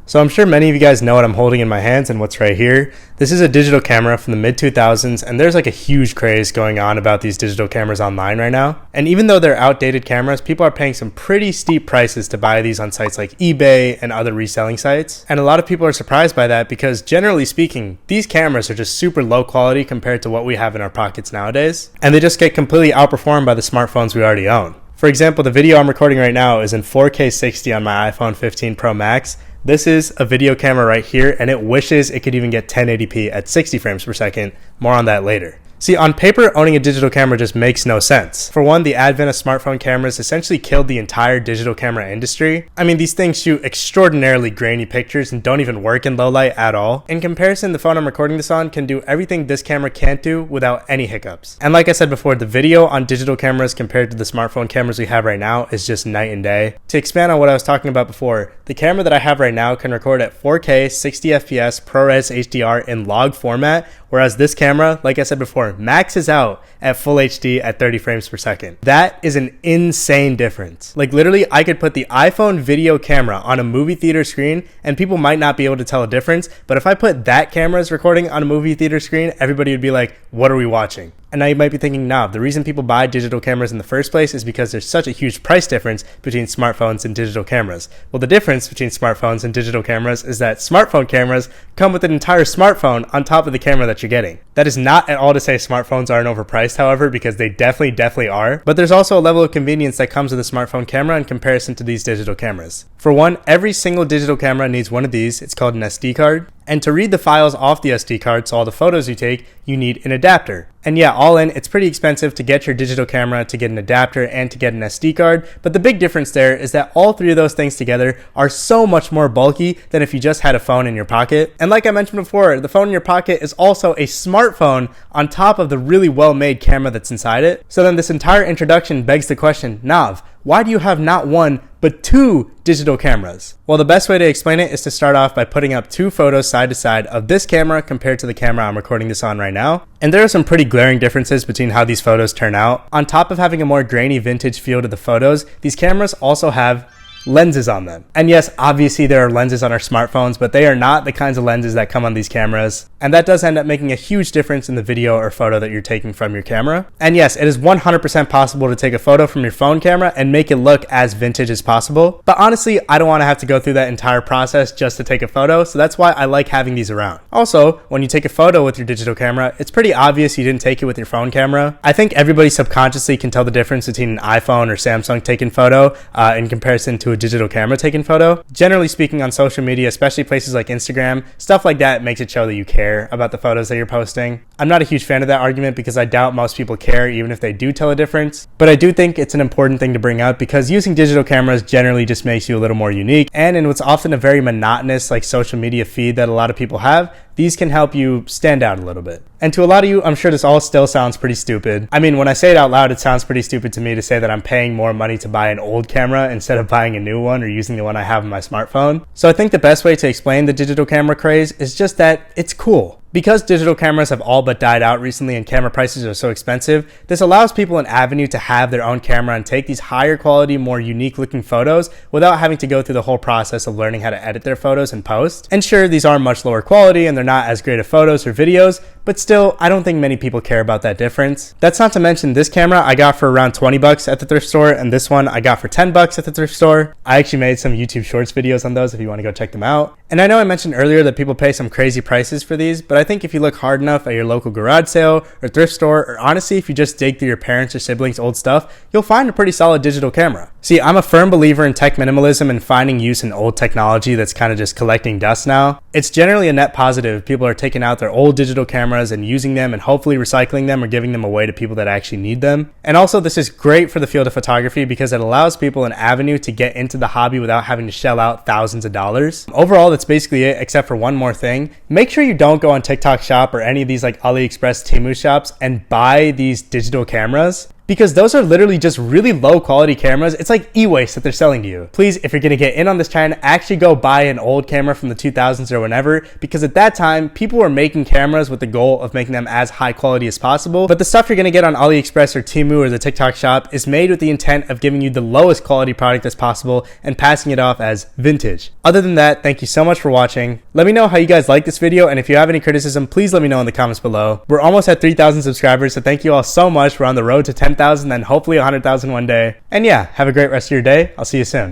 So I'm sure many of you guys know what I'm holding in my hands and what's right here. This is a digital camera from the mid-2000s, and there's like a huge craze going on about these digital cameras online right now. And even though they're outdated cameras, people are paying some pretty steep prices to buy these on sites like eBay and other reselling sites. And a lot of people are surprised by that because generally speaking, these cameras are just super low quality compared to what we have in our pockets nowadays. And they just get completely outperformed by the smartphones we already own. For example, the video I'm recording right now is in 4K 60 on my iPhone 15 Pro Max. This is a video camera right here, and it wishes it could even get 1080p at 60 frames per second. More on that later. See, on paper, owning a digital camera just makes no sense. For one, the advent of smartphone cameras essentially killed the entire digital camera industry. I mean, these things shoot extraordinarily grainy pictures and don't even work in low light at all. In comparison, the phone I'm recording this on can do everything this camera can't do without any hiccups. And like I said before, the video on digital cameras compared to the smartphone cameras we have right now is just night and day. To expand on what I was talking about before, the camera that I have right now can record at 4K 60 FPS ProRes HDR in log format, whereas this camera, like I said before, maxes out at full HD at 30 frames per second. That is an insane difference. Like literally, I could put the iPhone video camera on a movie theater screen and people might not be able to tell a difference, but if I put that camera's recording on a movie theater screen, everybody would be like, what are we watching? And now you might be thinking, nah, the reason people buy digital cameras in the first place is because there's such a huge price difference between smartphones and digital cameras. Well, the difference between smartphones and digital cameras is that smartphone cameras come with an entire smartphone on top of the camera that you're getting. That is not at all to say smartphones aren't overpriced, however, because they definitely are. But there's also a level of convenience that comes with a smartphone camera in comparison to these digital cameras. For one, every single digital camera needs one of these. It's called an SD card. And to read the files off the SD card, so all the photos you take, you need an adapter. And yeah, all in, it's pretty expensive to get your digital camera, to get an adapter, and to get an SD card. But the big difference there is that all three of those things together are so much more bulky than if you just had a phone in your pocket. And like I mentioned before, the phone in your pocket is also a smartphone on top of the really well-made camera that's inside it. So then this entire introduction begs the question, Nav, why do you have not one, but two digital cameras? Well, the best way to explain it is to start off by putting up two photos side to side of this camera compared to the camera I'm recording this on right now. And there are some pretty glaring differences between how these photos turn out. On top of having a more grainy vintage feel to the photos, these cameras also have lenses on them. And yes, obviously there are lenses on our smartphones, but they are not the kinds of lenses that come on these cameras. And that does end up making a huge difference in the video or photo that you're taking from your camera. And yes, it is 100% possible to take a photo from your phone camera and make it look as vintage as possible. But honestly, I don't want to have to go through that entire process just to take a photo, so that's why I like having these around. Also, when you take a photo with your digital camera, it's pretty obvious you didn't take it with your phone camera. I think everybody subconsciously can tell the difference between an iPhone or Samsung taken photo in comparison to a digital camera taken photo. Generally speaking, on social media, especially places like Instagram, stuff like that makes it show that you care about the photos that you're posting. I'm not a huge fan of that argument because I doubt most people care even if they do tell a difference, but I do think it's an important thing to bring up because using digital cameras generally just makes you a little more unique, and in what's often a very monotonous like social media feed that a lot of people have, these can help you stand out a little bit. And to a lot of you, I'm sure this all still sounds pretty stupid. I mean, when I say it out loud, it sounds pretty stupid to me to say that I'm paying more money to buy an old camera instead of buying a new one or using the one I have on my smartphone. So I think the best way to explain the digital camera craze is just that it's cool. Because digital cameras have all but died out recently and camera prices are so expensive, this allows people an avenue to have their own camera and take these higher quality, more unique looking photos without having to go through the whole process of learning how to edit their photos and post. And sure, these are much lower quality and they're not as great of photos or videos, but still, I don't think many people care about that difference. That's not to mention this camera I got for around 20 bucks at the thrift store, and this one I got for 10 bucks at the thrift store. I actually made some YouTube Shorts videos on those if you want to go check them out. And I know I mentioned earlier that people pay some crazy prices for these, but I think if you look hard enough at your local garage sale or thrift store, or honestly, if you just dig through your parents' or siblings' old stuff, you'll find a pretty solid digital camera. See, I'm a firm believer in tech minimalism and finding use in old technology that's kind of just collecting dust now. It's generally a net positive. People are taking out their old digital cameras and using them and hopefully recycling them or giving them away to people that actually need them. And also, this is great for the field of photography because it allows people an avenue to get into the hobby without having to shell out thousands of dollars. Overall, that's basically it, except for one more thing. Make sure you don't go on TikTok Shop or any of these like AliExpress, Temu shops and buy these digital cameras. because those are literally just really low quality cameras. It's like e-waste that they're selling to you. Please, if you're gonna get in on this trend, actually go buy an old camera from the 2000s or whenever, because at that time, people were making cameras with the goal of making them as high quality as possible. But the stuff you're gonna get on AliExpress or Temu or the TikTok shop is made with the intent of giving you the lowest quality product as possible and passing it off as vintage. Other than that, thank you so much for watching. Let me know how you guys like this video, and if you have any criticism, please let me know in the comments below. We're almost at 3,000 subscribers, so thank you all so much. We're on the road to 10,000 and hopefully 100,000 one day. And yeah, have a great rest of your day. I'll see you soon.